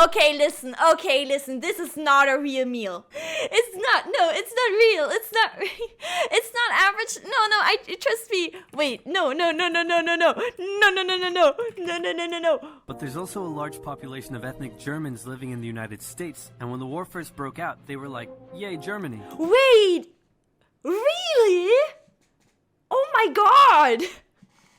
Okay, listen, this is not a real meal. It's not real. It's not average. No, trust me. Wait, no. But there's also a large population of ethnic Germans living in the United States, and when the war first broke out, they were like, yay, Germany. Wait, really? Oh my god!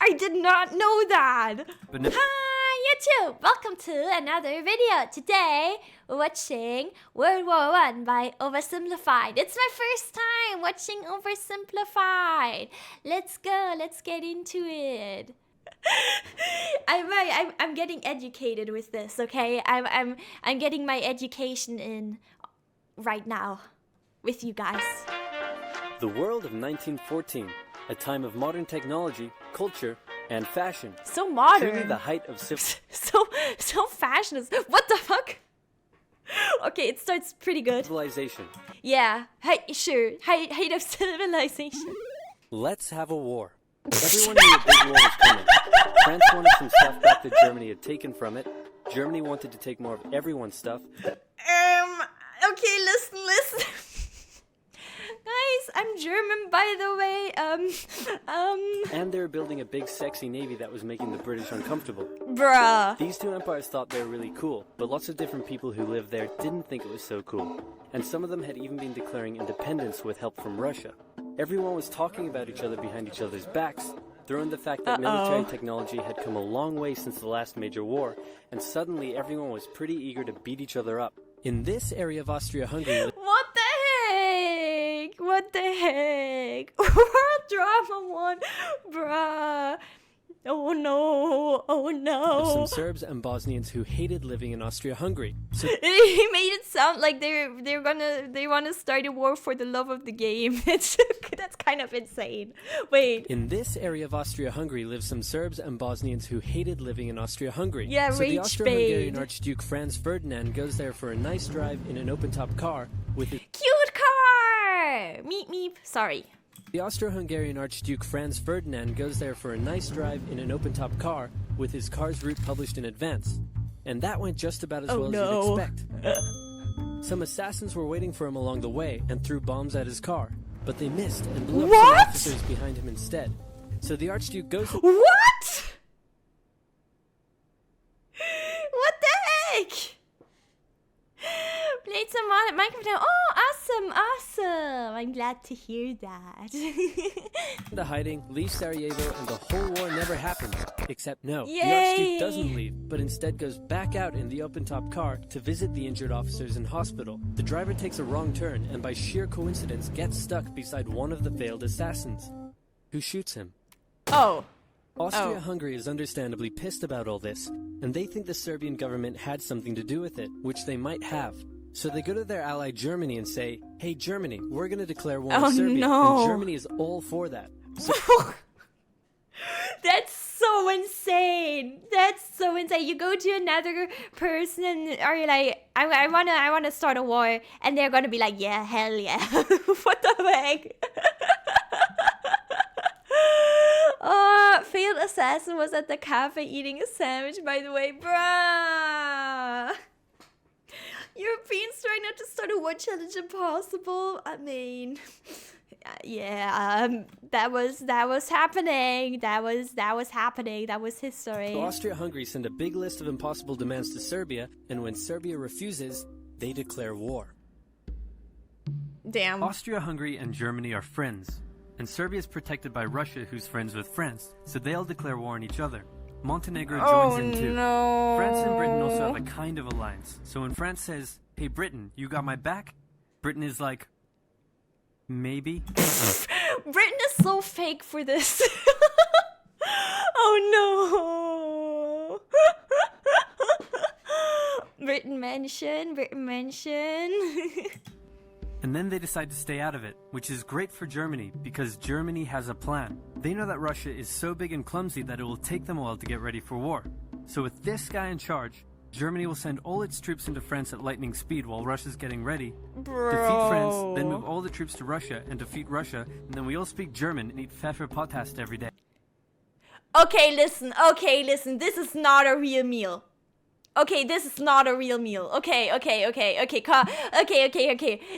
I did not know that. But no- Hi YouTube! Welcome to another video. Today we're watching World War I by Oversimplified. It's my first time watching Oversimplified. Let's go. Let's get into it. I'm getting educated with this. Okay, I'm getting my education in right now with you guys. The world of 1914, a time of modern technology, culture, and fashion. So modern. Truly the height of so fashionable. What the fuck? Okay, it starts pretty good. civilization. Yeah, sure. Height of civilization. Let's have a war. Everyone knew a big war was coming. France wanted some stuff back that Germany had taken from it. Germany wanted to take more of everyone's stuff. Okay, listen. Guys, I'm German, by the way. And they were building a big sexy navy that was making the British uncomfortable. Bruh. These two empires thought they were really cool, but lots of different people who lived there didn't think it was so cool. And some of them had even been declaring independence with help from Russia. Everyone was talking about each other behind each other's backs. Throw in the fact that military technology had come a long way since the last major war, and suddenly everyone was pretty eager to beat each other up. In this area of Austria-Hungary... What the heck? World Drama 1, bruh. Oh no. Some Serbs and Bosnians who hated living in Austria-Hungary. So he made it sound like they want to start a war for the love of the game. That's kind of insane. Wait. In this area of Austria-Hungary live some Serbs and Bosnians who hated living in Austria-Hungary. Yeah, so the rage Austro-Hungarian bait. Archduke Franz Ferdinand goes there for a nice drive in an open-top car with his... Cute car! Meep. Sorry. The Austro-Hungarian Archduke Franz Ferdinand goes there for a nice drive in an open-top car with his car's route published in advance. And that went just about as well as you'd expect. Some assassins were waiting for him along the way and threw bombs at his car, but they missed and blew up some officers behind him instead. So the Archduke goes... What? What the heck? Played some Minecraft. Oh, awesome. I'm glad to hear that. The hiding, leave Sarajevo, and the whole war never happened. Except no, Yay! the Archduke doesn't leave, but instead goes back out in the open-top car to visit the injured officers in hospital. The driver takes a wrong turn and by sheer coincidence gets stuck beside one of the failed assassins, who shoots him. Oh. Austria-Hungary is understandably pissed about all this, and they think the Serbian government had something to do with it, which they might have. So they go to their ally Germany and say, hey Germany, we're going to declare war on Serbia. No. And Germany is all for that. So That's so insane. You go to another person and are you like, I wanna start a war, and they're gonna be like, yeah, hell yeah. What the heck? Failed assassin was at the cafe eating a sandwich, by the way, bruh. Europeans trying not to start a war challenge impossible. I mean, yeah, that was happening. That was happening. That was history. So Austria-Hungary send a big list of impossible demands to Serbia, and when Serbia refuses, they declare war. Damn. Austria-Hungary and Germany are friends, and Serbia is protected by Russia, who's friends with France, so they'll declare war on each other. Montenegro joins in too. No. France and Britain also have a kind of alliance. So when France says, hey Britain, you got my back? Britain is like, maybe? Britain is so fake for this. Oh no. Britain mention. And then they decide to stay out of it, which is great for Germany, because Germany has a plan. They know that Russia is so big and clumsy that it will take them a while to get ready for war. So with this guy in charge, Germany will send all its troops into France at lightning speed while Russia's getting ready. Bro. Defeat France, then move all the troops to Russia and defeat Russia, and then we all speak German and eat Pfefferpottast every day. Okay, listen. This is not a real meal. Okay, this is not a real meal. Okay.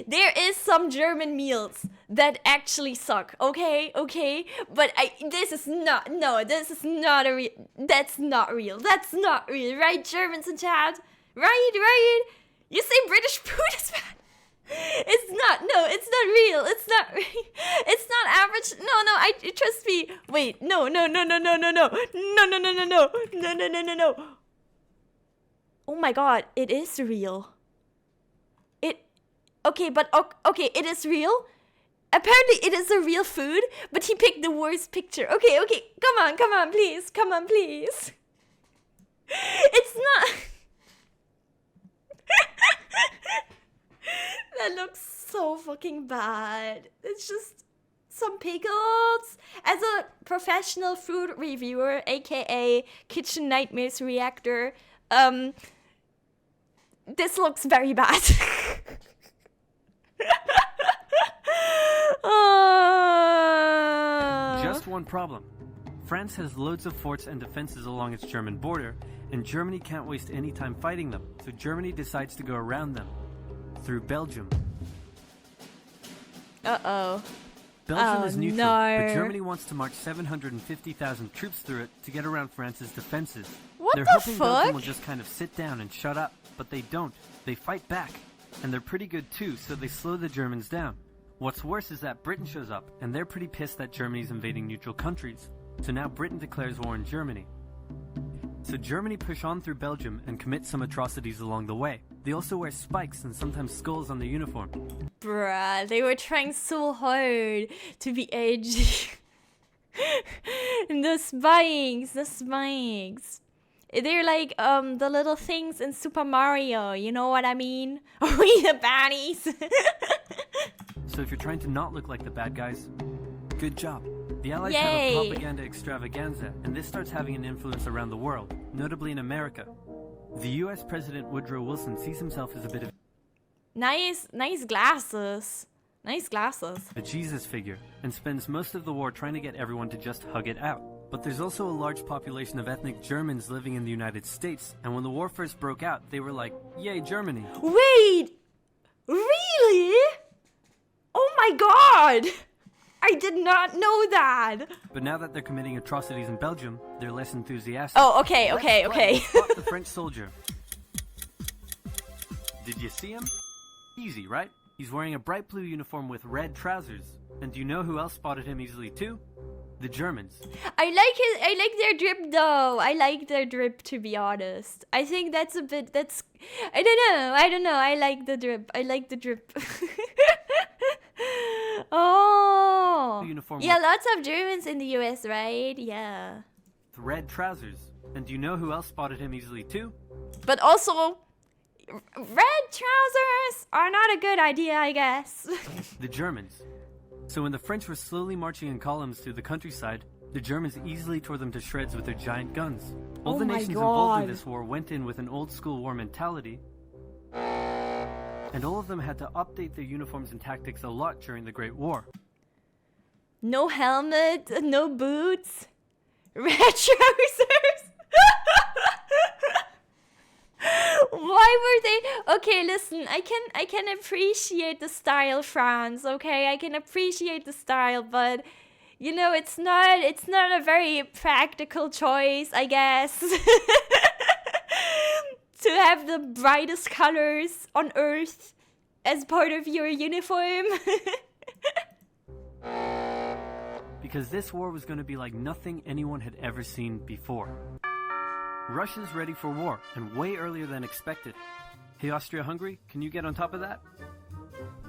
There is some German meals that actually suck. Okay. But this is not a real. That's not real. That's not real, right, Germans in chat? Right. You say British food is bad. It's not. No, it's not real. It's not. It's not average. No. Trust me. Wait. No. Oh my god, it is real. Okay, it is real. Apparently it is a real food, but he picked the worst picture. Okay, come on, please. It's not. That looks so fucking bad. It's just some pickles. As a professional food reviewer, aka Kitchen Nightmares reactor, this looks very bad. Just one problem. France has loads of forts and defenses along its German border, and Germany can't waste any time fighting them, so Germany decides to go around them. Through Belgium. Uh-oh. Belgium is neutral, no. but Germany wants to march 750,000 troops through it to get around France's defenses. What They're the hoping fuck? Belgium will just kind of sit down and shut up, but they don't. They fight back. And they're pretty good too, so they slow the Germans down. What's worse is that Britain shows up, and they're pretty pissed that Germany's invading neutral countries. So now Britain declares war on Germany. So Germany push on through Belgium and commit some atrocities along the way. They also wear spikes and sometimes skulls on their uniform. Bruh, they were trying so hard to be edgy. And the spikes. They're like the little things in Super Mario, you know what I mean? Are we the baddies? So if you're trying to not look like the bad guys, good job. The Allies Yay. have a propaganda extravaganza, and this starts having an influence around the world, notably in America. The US President Woodrow Wilson sees himself as a bit of Nice glasses. Nice glasses. a Jesus figure, and spends most of the war trying to get everyone to just hug it out. But there's also a large population of ethnic Germans living in the United States, and when the war first broke out, they were like, yay, Germany. Wait! Really? Oh my god! I did not know that! But now that they're committing atrocities in Belgium, they're less enthusiastic. Oh, okay. Spot the French soldier. Did you see him? Easy, right? He's wearing a bright blue uniform with red trousers. And do you know who else spotted him easily too? The Germans. I like their drip though. I like their drip, to be honest. I think that's a bit, I don't know. I like the drip. Oh. Uniform Yeah, with lots of Germans in the US, right? Yeah. red trousers. And do you know who else spotted him easily too? But also, red trousers are not a good idea, I guess. The Germans. So when the French were slowly marching in columns through the countryside, the Germans easily tore them to shreds with their giant guns. All the nations involved in this war went in with an old school war mentality, and all of them had to update their uniforms and tactics a lot during the Great War. No helmet, no boots, red trousers. Why were they? Okay, listen. I can appreciate the style, France. Okay, I can appreciate the style, but you know, it's not a very practical choice, I guess. To have the brightest colors on Earth as part of your uniform. Because this war was going to be like nothing anyone had ever seen before. Russia's ready for war, and way earlier than expected. Hey, Austria-Hungary, can you get on top of that?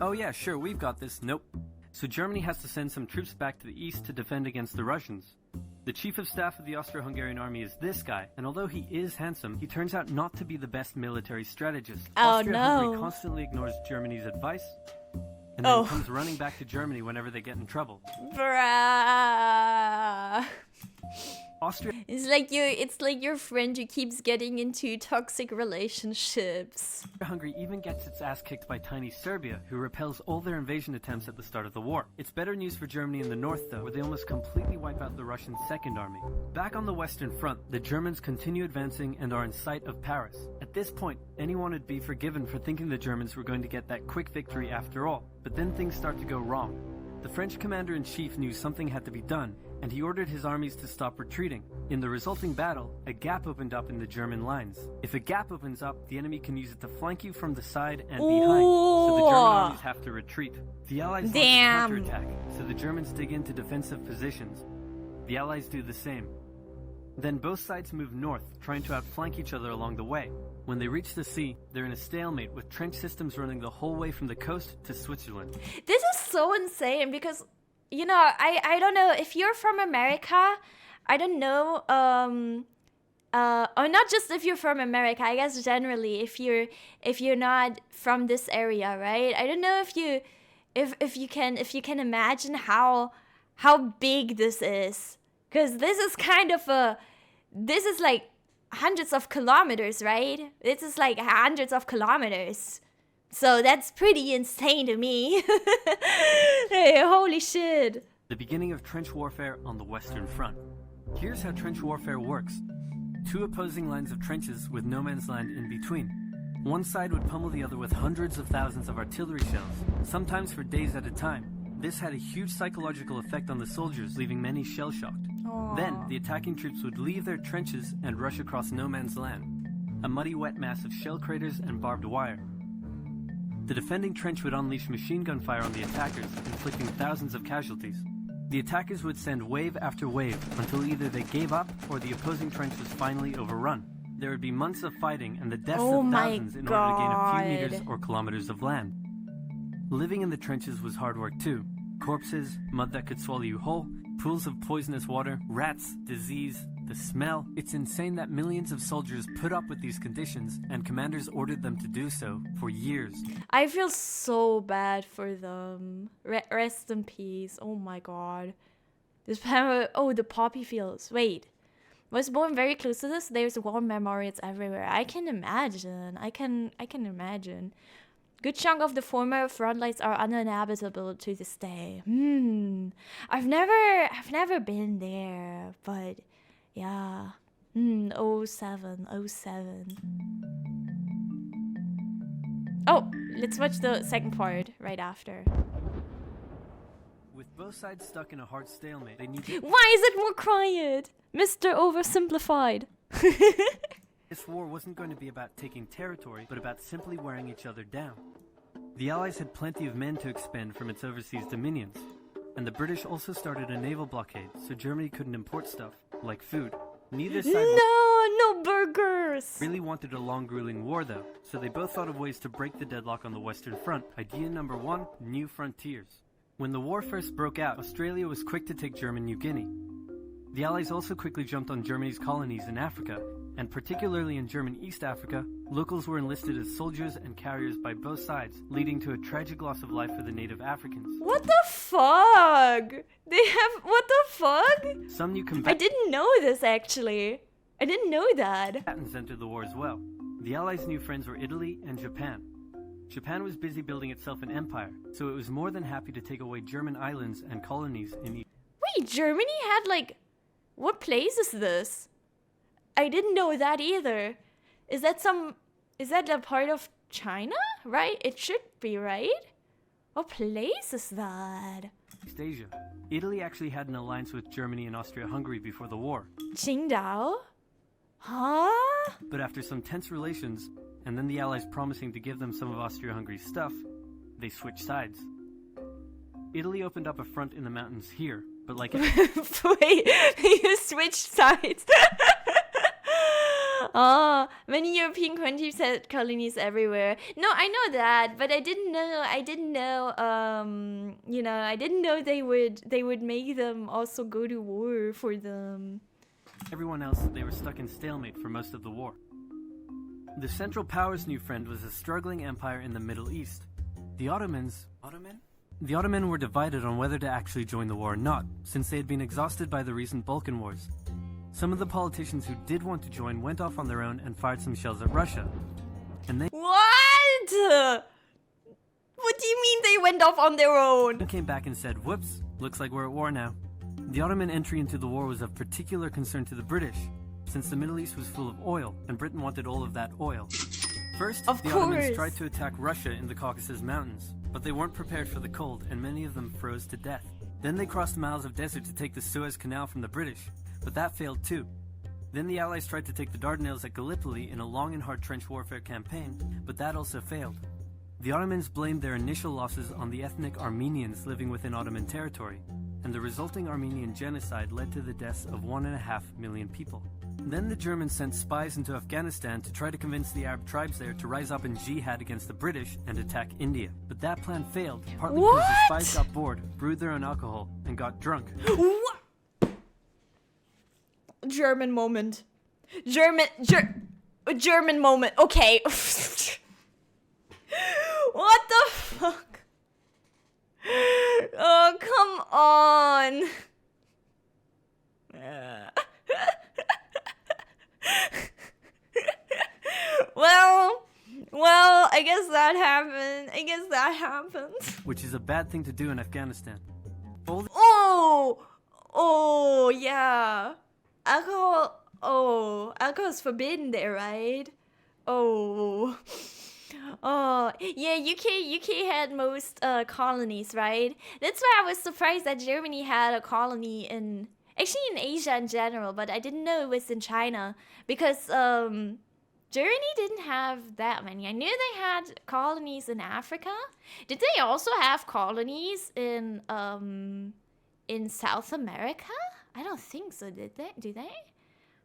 Oh yeah, sure, we've got this. Nope. So Germany has to send some troops back to the east to defend against the Russians. The chief of staff of the Austro-Hungarian army is this guy, and although he is handsome, he turns out not to be the best military strategist. Oh, Austria-Hungary no. constantly ignores Germany's advice, and then comes running back to Germany whenever they get in trouble. Bruh. Austria It's like your friend who keeps getting into toxic relationships. Hungary even gets its ass kicked by tiny Serbia, who repels all their invasion attempts at the start of the war. It's better news for Germany in the north, though, where they almost completely wipe out the Russian Second Army. Back on the Western Front, the Germans continue advancing and are in sight of Paris. At this point, anyone would be forgiven for thinking the Germans were going to get that quick victory after all. But then things start to go wrong. The French commander-in-chief knew something had to be done, and he ordered his armies to stop retreating. In the resulting battle, a gap opened up in the German lines. If a gap opens up, the enemy can use it to flank you from the side and behind, so the German armies have to retreat. The Allies launch a counterattack, so the Germans dig into defensive positions. The Allies do the same. Then both sides move north, trying to outflank each other along the way. When they reach the sea, they're in a stalemate with trench systems running the whole way from the coast to Switzerland. This is so insane because, you know, I don't know, if you're from America, I don't know, or not just if you're from America, I guess generally if you're not from this area, right? I don't know if you can imagine how big this is, because this is like hundreds of kilometers, right? This is like hundreds of kilometers. So that's pretty insane to me. Hey, holy shit. The beginning of trench warfare on the Western Front. Here's how trench warfare works. Two opposing lines of trenches with no man's land in between. One side would pummel the other with hundreds of thousands of artillery shells, sometimes for days at a time. This had a huge psychological effect on the soldiers, leaving many shell-shocked. Then, the attacking troops would leave their trenches and rush across no man's land, a muddy wet mass of shell craters and barbed wire. The defending trench would unleash machine gun fire on the attackers, inflicting thousands of casualties. The attackers would send wave after wave until either they gave up or the opposing trench was finally overrun. There would be months of fighting and the deaths of thousands in order to gain a few meters or kilometers of land. Living in the trenches was hard work too. Corpses, mud that could swallow you whole, pools of poisonous water, rats, disease, the smell. It's insane that millions of soldiers put up with these conditions, and commanders ordered them to do so for years. I feel so bad for them. Rest in peace. Oh my god. This the poppy fields. Wait. Was born very close to this. There's war memorials everywhere. I can imagine. I can imagine. Good chunk of the former front lines are uninhabitable to this day. I've never been there, but yeah. 07. Oh, let's watch the second part right after. With both sides stuck in a hard stalemate, they need to... Why is it more quiet? Mr. Oversimplified. This war wasn't going to be about taking territory, but about simply wearing each other down. The Allies had plenty of men to expend from its overseas dominions, and the British also started a naval blockade, so Germany couldn't import stuff, like food. Neither side No burgers! really wanted a long, grueling war, though, so they both thought of ways to break the deadlock on the Western Front. Idea number one, new frontiers. When the war first broke out, Australia was quick to take German New Guinea. The Allies also quickly jumped on Germany's colonies in Africa, and particularly in German East Africa, locals were enlisted as soldiers and carriers by both sides, leading to a tragic loss of life for the native Africans. What the fuck? What the fuck? Some new I didn't know this, actually. I didn't know that. combatants entered the war as well. The Allies' new friends were Italy and Japan. Japan was busy building itself an empire, so it was more than happy to take away German islands and colonies in East. Wait, Germany had like... What place is this? I didn't know that either. Is that a part of China? Right? It should be, right? What place is that? East Asia. Italy actually had an alliance with Germany and Austria-Hungary before the war. Qingdao? Huh? But after some tense relations, and then the Allies promising to give them some of Austria-Hungary's stuff, they switched sides. Italy opened up a front in the mountains here, but like... Wait, you switched sides. Many European countries had colonies everywhere. No, I know that, but I didn't know they would make them also go to war for them. Everyone else, they were stuck in stalemate for most of the war. The Central Powers' new friend was a struggling empire in the Middle East. The Ottomans... The Ottoman were divided on whether to actually join the war or not, since they had been exhausted by the recent Balkan Wars. Some of the politicians who did want to join went off on their own and fired some shells at Russia. And they What? What do you mean they went off on their own? came back and said, whoops, looks like we're at war now. The Ottoman entry into the war was of particular concern to the British, since the Middle East was full of oil, and Britain wanted all of that oil. First, Of the course. Ottomans tried to attack Russia in the Caucasus Mountains, but they weren't prepared for the cold, and many of them froze to death. Then they crossed miles of desert to take the Suez Canal from the British, but that failed too. Then the Allies tried to take the Dardanelles at Gallipoli in a long and hard trench warfare campaign, but that also failed. The Ottomans blamed their initial losses on the ethnic Armenians living within Ottoman territory, and the resulting Armenian genocide led to the deaths of 1.5 million people. Then the Germans sent spies into Afghanistan to try to convince the Arab tribes there to rise up in jihad against the British and attack India. But that plan failed, partly because the spies got bored, brewed their own alcohol, and got drunk. What? German moment. German moment. Okay. What the fuck? Oh, come on. Well, I guess that happened. Which is a bad thing to do in Afghanistan. Oh, yeah. Alcohol is forbidden there, right? Oh, yeah, UK had most colonies, right? That's why I was surprised that Germany had a colony in Asia in general, but I didn't know it was in China because Germany didn't have that many. I knew they had colonies in Africa. Did they also have colonies in South America? I don't think so, did they? Do they?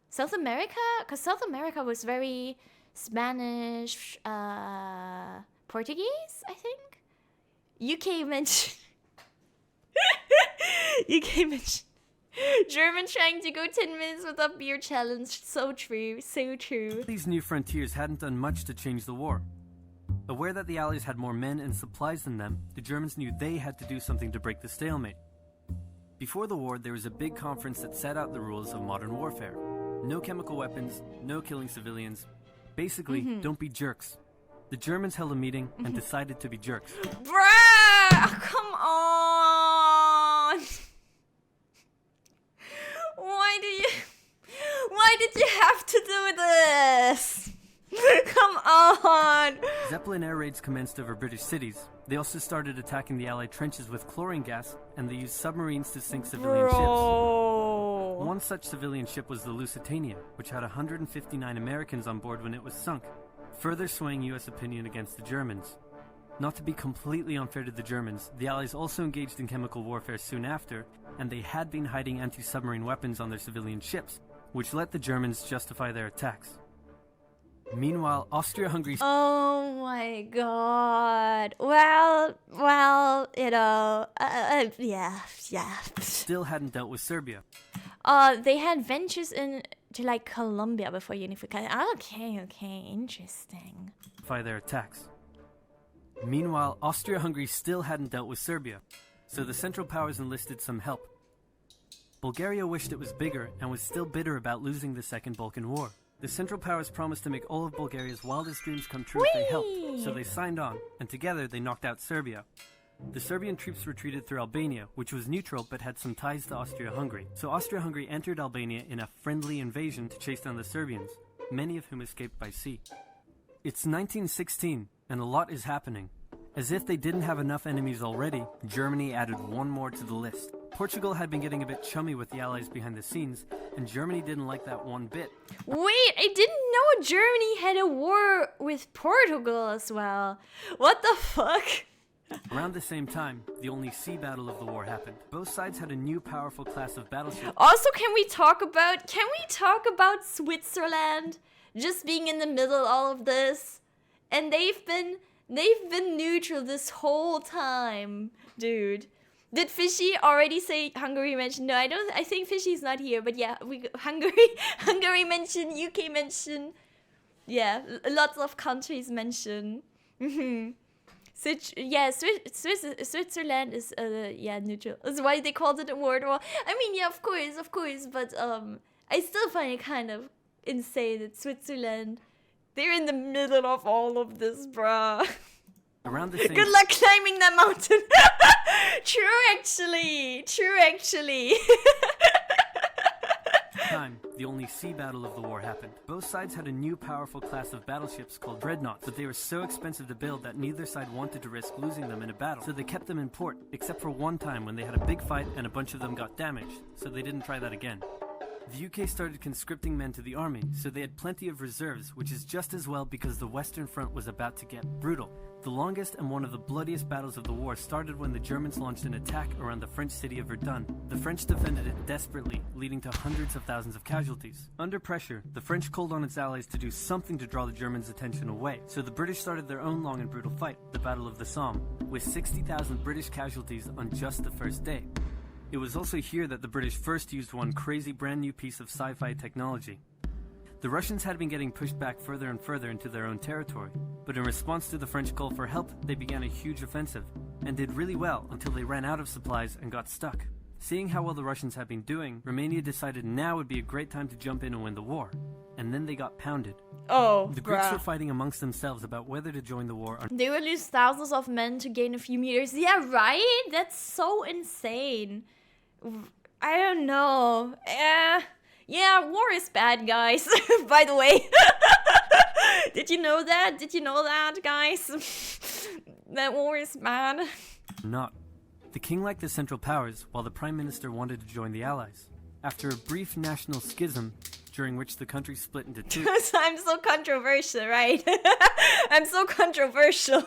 South America? Because South America was very Spanish, Portuguese, I think. UK mentioned... UK mentioned... German trying to go 10 minutes without beer challenge. So true, so true. These new frontiers hadn't done much to change the war. Aware that the Allies had more men and supplies than them, the Germans knew they had to do something to break the stalemate. Before the war, there was a big conference that set out the rules of modern warfare. No chemical weapons, no killing civilians. Basically, don't be jerks. The Germans held a meeting and decided to be jerks. Bruh! Come on! Why did you have to do this? Come on! Zeppelin air raids commenced over British cities. They also started attacking the Allied trenches with chlorine gas, and they used submarines to sink civilian ships. One such civilian ship was the Lusitania, which had 159 Americans on board when it was sunk, further swaying US opinion against the Germans. Not to be completely unfair to the Germans, the Allies also engaged in chemical warfare soon after, and they had been hiding anti-submarine weapons on their civilian ships, which let the Germans justify their attacks. Meanwhile, Austria-Hungary... Oh my god. Well, you know, yeah. still hadn't dealt with Serbia. They had ventures into like Colombia before unification. Okay, interesting. By their attacks. Meanwhile, Austria-Hungary still hadn't dealt with Serbia, so the Central Powers enlisted some help. Bulgaria wished it was bigger and was still bitter about losing the Second Balkan War. The Central Powers promised to make all of Bulgaria's wildest dreams come true if they helped, so they signed on, and together they knocked out Serbia. The Serbian troops retreated through Albania, which was neutral but had some ties to Austria-Hungary. So Austria-Hungary entered Albania in a friendly invasion to chase down the Serbians, many of whom escaped by sea. It's 1916, and a lot is happening. As if they didn't have enough enemies already, Germany added one more to the list. Portugal had been getting a bit chummy with the Allies behind the scenes, and Germany didn't like that one bit. Wait, I didn't know Germany had a war with Portugal as well. What the fuck? Around the same time, the only sea battle of the war happened. Both sides had a new powerful class of battleship. Also, can we talk about Switzerland just being in the middle of all of this? And they've been neutral this whole time, dude. Did Fishy already say Hungary mentioned? No, I think Fishy's not here, but yeah, Hungary mentioned, UK mentioned. Yeah, lots of countries mentioned. Switzerland is neutral. That's why they called it a world war. I mean, yeah, of course, but I still find it kind of insane that Switzerland, they're in the middle of all of this, bruh. Around the same Good luck climbing that mountain. True, actually. time, the only sea battle of the war happened. Both sides had a new powerful class of battleships called dreadnoughts, but they were so expensive to build that neither side wanted to risk losing them in a battle, so they kept them in port, except for one time when they had a big fight and a bunch of them got damaged, so they didn't try that again. The UK started conscripting men to the army, so they had plenty of reserves, which is just as well because the Western Front was about to get brutal. The longest and one of the bloodiest battles of the war started when the Germans launched an attack around the French city of Verdun. The French defended it desperately, leading to hundreds of thousands of casualties. Under pressure, the French called on its allies to do something to draw the Germans' attention away, so the British started their own long and brutal fight, the Battle of the Somme, with 60,000 British casualties on just the first day. It was also here that the British first used one crazy brand new piece of sci-fi technology. The Russians had been getting pushed back further and further into their own territory, but in response to the French call for help, they began a huge offensive, and did really well until they ran out of supplies and got stuck. Seeing how well the Russians had been doing, Romania decided now would be a great time to jump in and win the war. And then they got pounded. Oh, the Greeks were fighting amongst themselves about whether to join the war or they would lose thousands of men to gain a few meters. Yeah, right? That's so insane. I don't know. Yeah, war is bad, guys. By the way. Did you know that? Did you know that, guys? That war is bad. not. The king liked the Central Powers, while the Prime Minister wanted to join the Allies. After a brief national schism, during which the country split into two... I'm so controversial, right? I'm so controversial.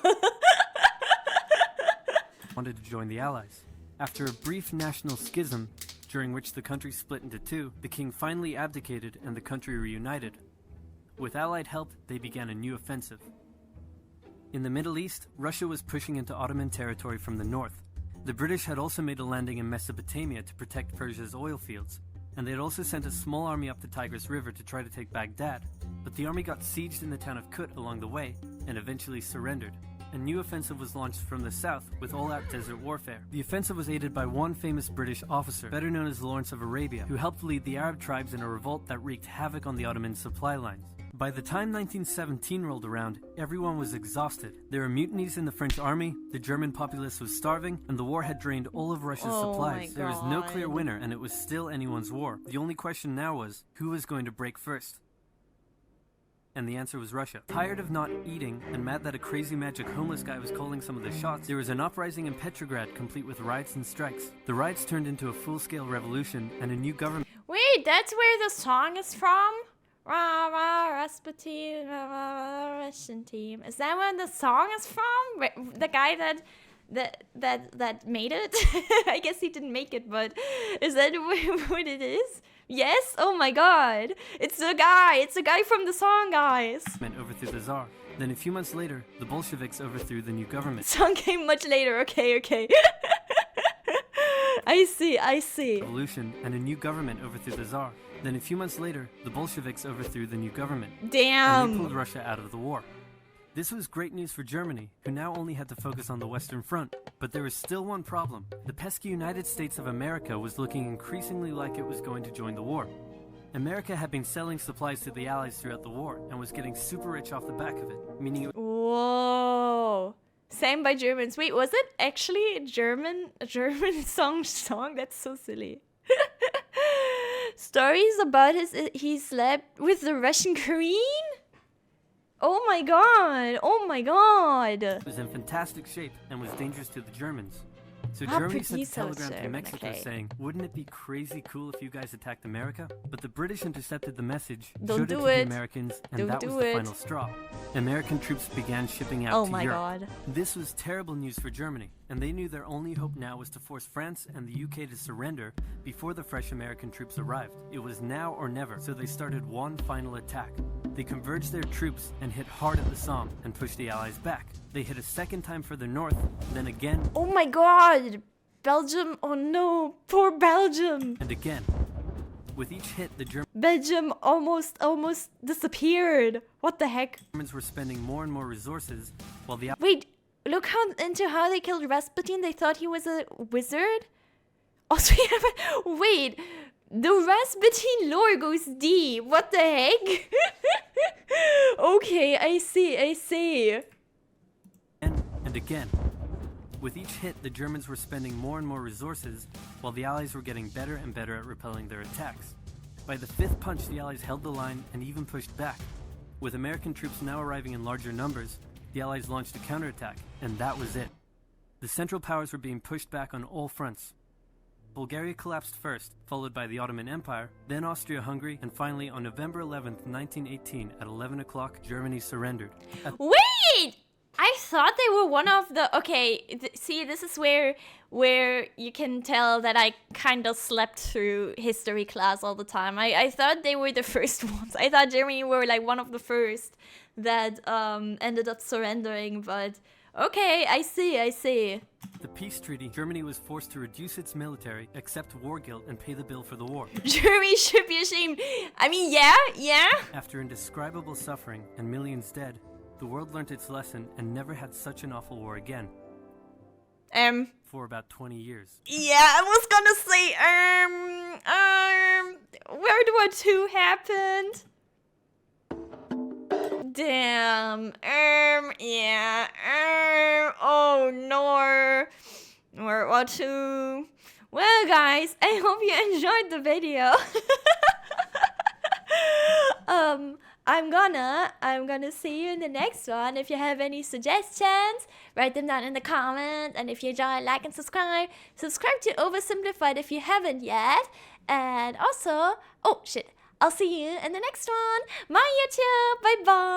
wanted to join the Allies. After a brief national schism, during which the country split into two, the king finally abdicated and the country reunited. With Allied help, they began a new offensive. In the Middle East, Russia was pushing into Ottoman territory from the north. The British had also made a landing in Mesopotamia to protect Persia's oil fields, and they had also sent a small army up the Tigris River to try to take Baghdad, but the army got sieged in the town of Kut along the way, and eventually surrendered. A new offensive was launched from the south with all-out desert warfare. The offensive was aided by one famous British officer, better known as Lawrence of Arabia, who helped lead the Arab tribes in a revolt that wreaked havoc on the Ottoman supply lines. By the time 1917 rolled around, everyone was exhausted. There were mutinies in the French army, the German populace was starving, and the war had drained all of Russia's supplies. There was no clear winner, and it was still anyone's war. The only question now was, who was going to break first? And the answer was Russia. Tired of not eating, and mad that a crazy magic homeless guy was calling some of the shots, there was an uprising in Petrograd complete with riots and strikes. The riots turned into a full-scale revolution, and a new government... Wait, that's where the song is from? Rah, rah, Rasputin, rah, rah, Russian team. Is that where the song is from? The guy that made it? I guess he didn't make it, but is that what it is? Yes? Oh my god. It's the guy from the song, guys. Overthrew the Tsar. Then a few months later, the Bolsheviks overthrew the new government. Song came much later, okay. I see. Revolution, and a new government overthrew the Tsar. Then a few months later, the Bolsheviks overthrew the new government. Damn! And they pulled Russia out of the war. This was great news for Germany, who now only had to focus on the Western Front. But there was still one problem. The pesky United States of America was looking increasingly like it was going to join the war. America had been selling supplies to the Allies throughout the war, and was getting super rich off the back of it, meaning it... Whoa! Sang by Germans. Wait, was it actually a German song? That's so silly. Stories about he slept with the Russian queen? Oh my god! It was in fantastic shape and was dangerous to the Germans. So Germany sent a telegram to Mexico saying, wouldn't it be crazy cool if you guys attacked America? But the British intercepted the message, showed it to the Americans, and that was the final straw. American troops began shipping out to Europe. Oh my god. This was terrible news for Germany, and they knew their only hope now was to force France and the UK to surrender before the fresh American troops arrived. It was now or never, so they started one final attack. They converged their troops and hit hard at the Somme and pushed the Allies back. They hit a second time further north, then again. Oh my god! Belgium, oh no, poor Belgium! And again. With each hit, the Belgium almost disappeared. What the heck? Germans were spending more and more resources, while the... Wait, look into how they killed Rasputin. They thought he was a wizard? Also, wait, The Rasputin lore goes deep. What the heck? Okay, I see. And again. With each hit, the Germans were spending more and more resources, while the Allies were getting better and better at repelling their attacks. By the fifth punch, the Allies held the line and even pushed back. With American troops now arriving in larger numbers, the Allies launched a counterattack, and that was it. The Central Powers were being pushed back on all fronts. Bulgaria collapsed first, followed by the Ottoman Empire, then Austria-Hungary, and finally on November 11th, 1918, at 11 o'clock, Germany surrendered. Wait! I thought they were one of the... Okay, see, this is where you can tell that I kind of slept through history class all the time. I thought they were the first ones. I thought Germany were like one of the first that ended up surrendering, but... Okay, I see. The peace treaty, Germany was forced to reduce its military, accept war guilt, and pay the bill for the war. Germany should be ashamed. I mean, yeah. After indescribable suffering and millions dead, the world learnt its lesson and never had such an awful war again. For about 20 years. Yeah, I was gonna say, World War II happened. Damn. Yeah. Oh no. World War II. Well, guys, I hope you enjoyed the video. I'm gonna see you in the next one. If you have any suggestions, write them down in the comments. And if you enjoy, like and subscribe. Subscribe to Oversimplified if you haven't yet. And also, oh shit, I'll see you in the next one. Bye YouTube. Bye bye.